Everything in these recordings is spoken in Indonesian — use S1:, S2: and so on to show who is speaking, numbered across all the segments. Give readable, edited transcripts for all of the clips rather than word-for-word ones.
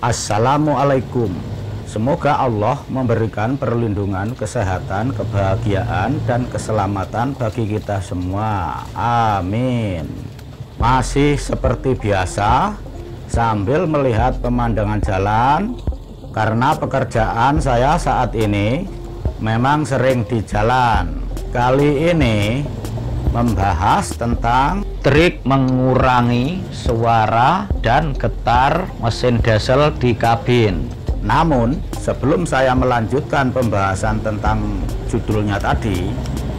S1: Assalamualaikum. Semoga Allah memberikan perlindungan, kesehatan, kebahagiaan, dan keselamatan bagi kita semua. Amin. Masih seperti biasa, sambil melihat pemandangan jalan, karena pekerjaan saya saat ini memang sering di jalan. Kali ini membahas tentang trik mengurangi suara dan getar mesin diesel di kabin. Namun sebelum saya melanjutkan pembahasan tentang judulnya tadi,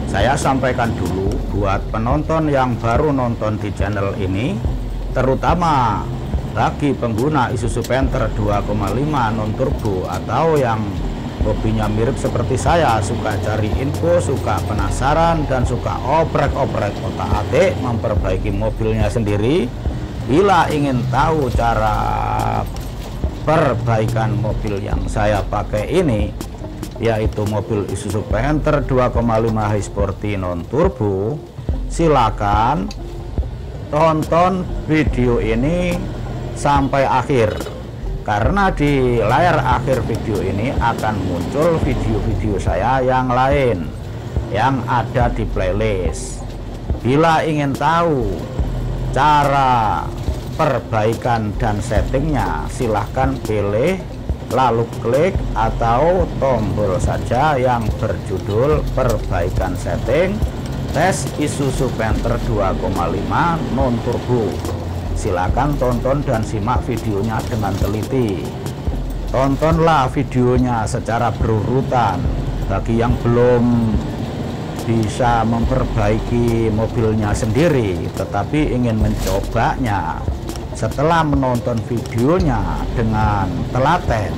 S1: saya sampaikan dulu buat penonton yang baru nonton di channel ini, terutama bagi pengguna Isuzu Panther 2,5 non turbo atau yang hobinya mirip seperti saya, suka cari info, suka penasaran, dan suka oprek-oprek otak-atik memperbaiki mobilnya sendiri. Bila ingin tahu cara perbaikan mobil yang saya pakai ini, yaitu mobil Isuzu Panther 2,5 high sporty non turbo, silakan tonton video ini sampai akhir, karena di layar akhir video ini akan muncul video-video saya yang lain yang ada di playlist. Bila ingin tahu cara perbaikan dan settingnya, silahkan pilih lalu klik atau tombol saja yang berjudul perbaikan setting tes Isuzu Panther 2,5 non turbo. Silakan tonton dan simak videonya dengan teliti. Tontonlah videonya secara berurutan. Bagi yang belum bisa memperbaiki mobilnya sendiri tetapi ingin mencobanya, setelah menonton videonya dengan telaten,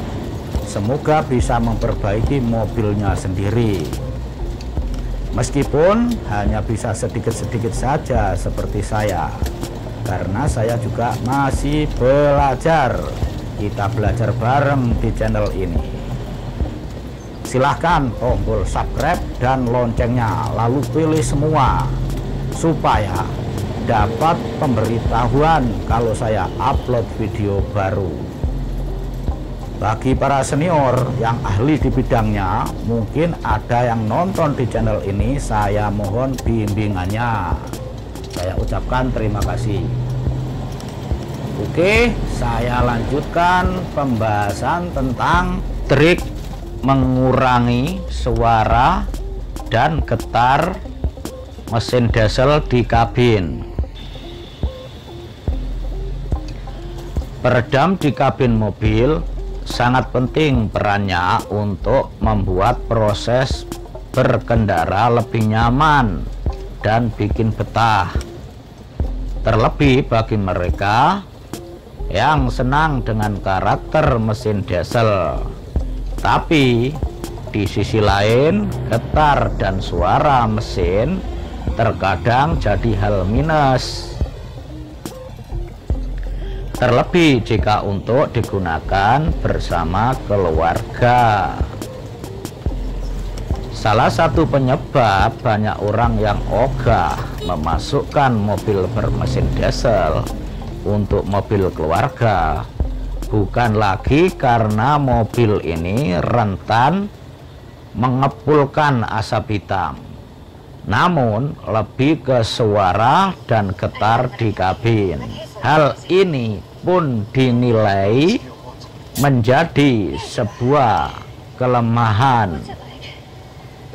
S1: semoga bisa memperbaiki mobilnya sendiri. Meskipun hanya bisa sedikit-sedikit saja seperti saya, karena saya juga masih belajar. Kita belajar bareng di channel ini. Silahkan tombol subscribe dan loncengnya, lalu pilih semua supaya dapat pemberitahuan kalau saya upload video baru. Bagi para senior yang ahli di bidangnya, mungkin ada yang nonton di channel ini, saya mohon bimbingannya. Saya ucapkan terima kasih. Oke, saya lanjutkan pembahasan tentang trik mengurangi suara dan getar mesin diesel di kabin. Peredam di kabin mobil sangat penting perannya untuk membuat proses berkendara lebih nyaman dan bikin betah. Terlebih bagi mereka yang senang dengan karakter mesin diesel. Tapi di sisi lain, getar dan suara mesin terkadang jadi hal minus. Terlebih jika untuk digunakan bersama keluarga. Salah satu penyebab banyak orang yang ogah memasukkan mobil bermesin diesel untuk mobil keluarga bukan lagi karena mobil ini rentan mengepulkan asap hitam, namun lebih ke suara dan getar di kabin. Hal ini pun dinilai menjadi sebuah kelemahan,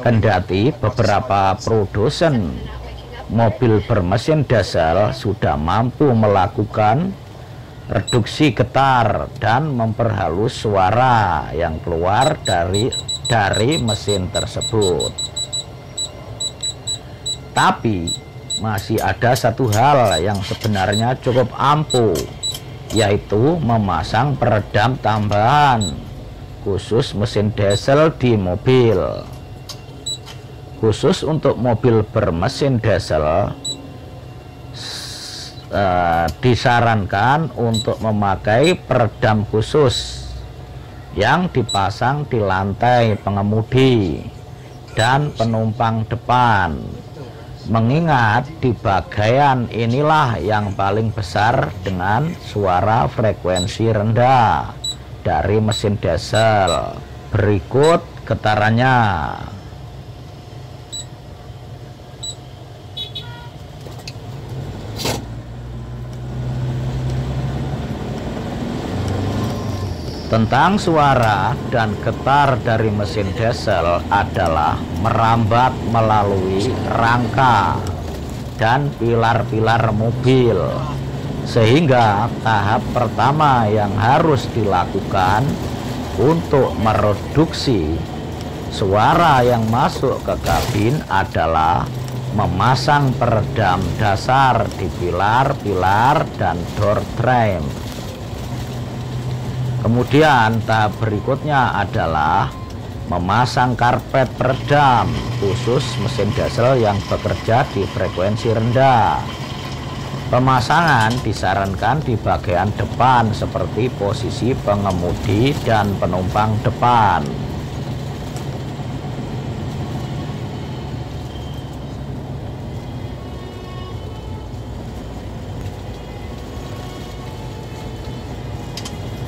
S1: kendati beberapa produsen mobil bermesin diesel sudah mampu melakukan reduksi getar dan memperhalus suara yang keluar dari mesin tersebut. Tapi masih ada satu hal yang sebenarnya cukup ampuh, yaitu memasang peredam tambahan khusus mesin diesel di mobil. Khusus untuk mobil bermesin diesel, disarankan untuk memakai peredam khusus yang dipasang di lantai pengemudi dan penumpang depan, mengingat di bagian inilah yang paling besar dengan suara frekuensi rendah dari mesin diesel. Berikut getarannya. Tentang suara dan getar dari mesin diesel adalah merambat melalui rangka dan pilar-pilar mobil, sehingga tahap pertama yang harus dilakukan untuk mereduksi suara yang masuk ke kabin adalah memasang peredam dasar di pilar-pilar dan door trim. Kemudian tahap berikutnya adalah memasang karpet peredam khusus mesin diesel yang bekerja di frekuensi rendah. Pemasangan disarankan di bagian depan seperti posisi pengemudi dan penumpang depan.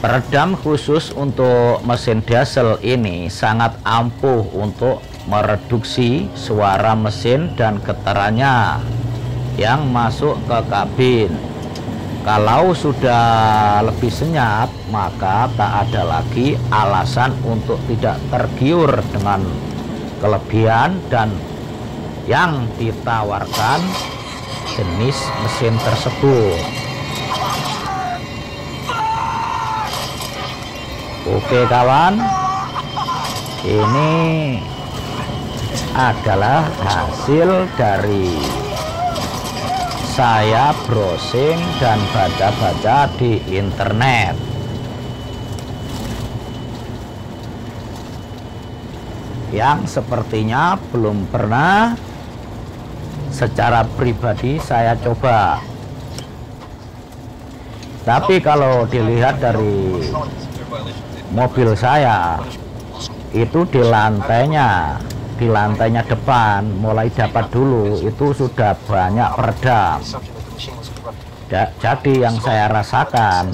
S1: Peredam khusus untuk mesin diesel ini sangat ampuh untuk mereduksi suara mesin dan getarannya yang masuk ke kabin. Kalau sudah lebih senyap, maka tak ada lagi alasan untuk tidak tergiur dengan kelebihan dan yang ditawarkan jenis mesin tersebut. Oke kawan, ini adalah hasil dari saya browsing dan baca-baca di internet. Yang sepertinya belum pernah secara pribadi saya coba. Tapi kalau dilihat dari mobil saya itu di lantainya depan mulai dapat dulu itu sudah banyak peredam. Jadi yang saya rasakan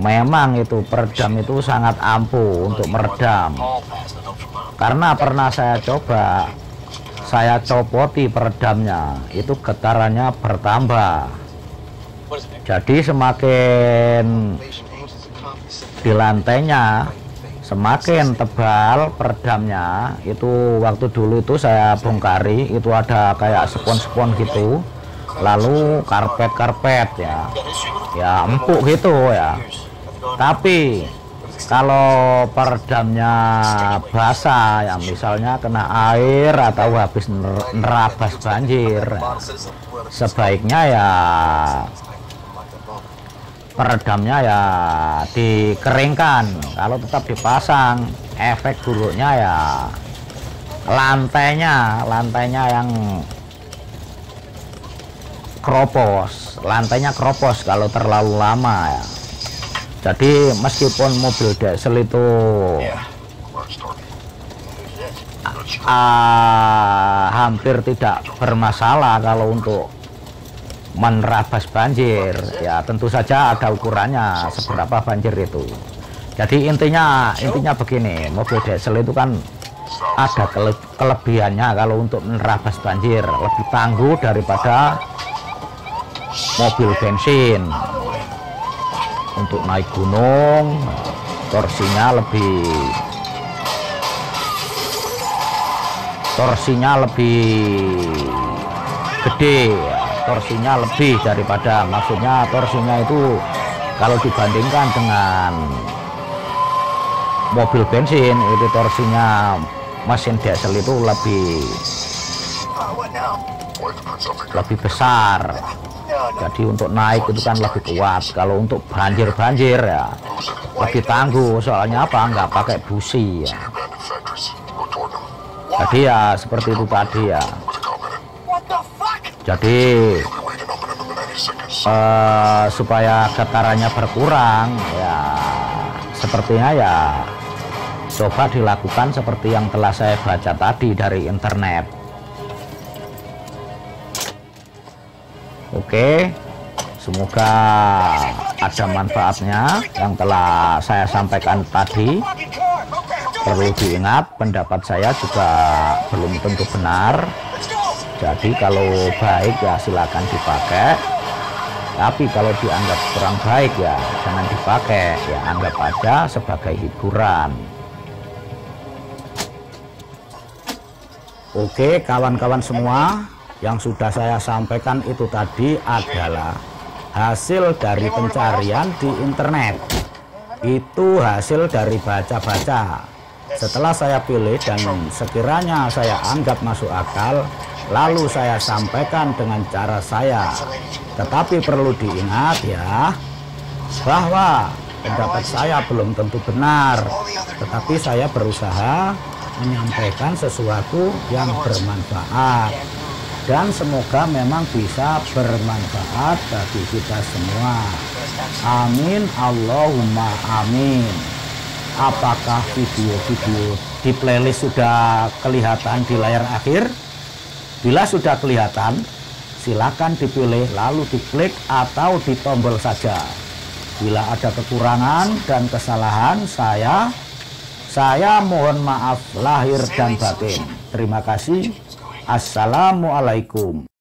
S1: memang itu peredam itu sangat ampuh untuk meredam, karena pernah saya coba, saya copoti peredamnya itu getarannya bertambah. Jadi semakin di lantainya semakin tebal peredamnya. Itu waktu dulu itu saya bongkari itu ada kayak spon-spon gitu, lalu karpet ya empuk gitu ya. Tapi kalau peredamnya basah, ya misalnya kena air atau habis nerabas banjir, sebaiknya ya peredamnya ya dikeringkan. Kalau tetap dipasang, efek buruknya ya lantainya yang lantainya keropos kalau terlalu lama ya. Jadi meskipun mobil diesel itu hampir tidak bermasalah kalau untuk menerabas banjir, ya tentu saja ada ukurannya seberapa banjir itu. Jadi intinya begini, mobil diesel itu kan ada kelebihannya kalau untuk menerabas banjir, lebih tangguh daripada mobil bensin. Untuk naik gunung torsinya lebih gede, torsinya lebih daripada, maksudnya torsinya itu kalau dibandingkan dengan mobil bensin itu torsinya mesin diesel itu lebih besar. Jadi untuk naik itu kan lebih kuat. Kalau untuk banjir ya lebih tangguh, soalnya apa, nggak pakai busi ya. Jadi ya seperti itu tadi ya. Jadi supaya getarannya berkurang ya, sepertinya ya coba dilakukan seperti yang telah saya baca tadi dari internet. Oke, Semoga ada manfaatnya yang telah saya sampaikan tadi. Perlu diingat, pendapat saya juga belum tentu benar. Jadi kalau baik ya silakan dipakai. Tapi kalau dianggap kurang baik ya jangan dipakai. Ya anggap aja sebagai hiburan. Oke kawan-kawan semua, yang sudah saya sampaikan itu tadi adalah hasil dari pencarian di internet. Itu hasil dari baca-baca. Setelah saya pilih dan sekiranya saya anggap masuk akal, lalu saya sampaikan dengan cara saya. Tetapi perlu diingat ya, bahwa pendapat saya belum tentu benar, tetapi saya berusaha menyampaikan sesuatu yang bermanfaat. Dan semoga memang bisa bermanfaat bagi kita semua. Amin, Allahumma amin. Apakah video-video di playlist sudah kelihatan di layar akhir? Bila sudah kelihatan, silakan dipilih lalu diklik atau ditombol saja. Bila ada kekurangan dan kesalahan saya mohon maaf lahir dan batin. Terima kasih. Assalamualaikum.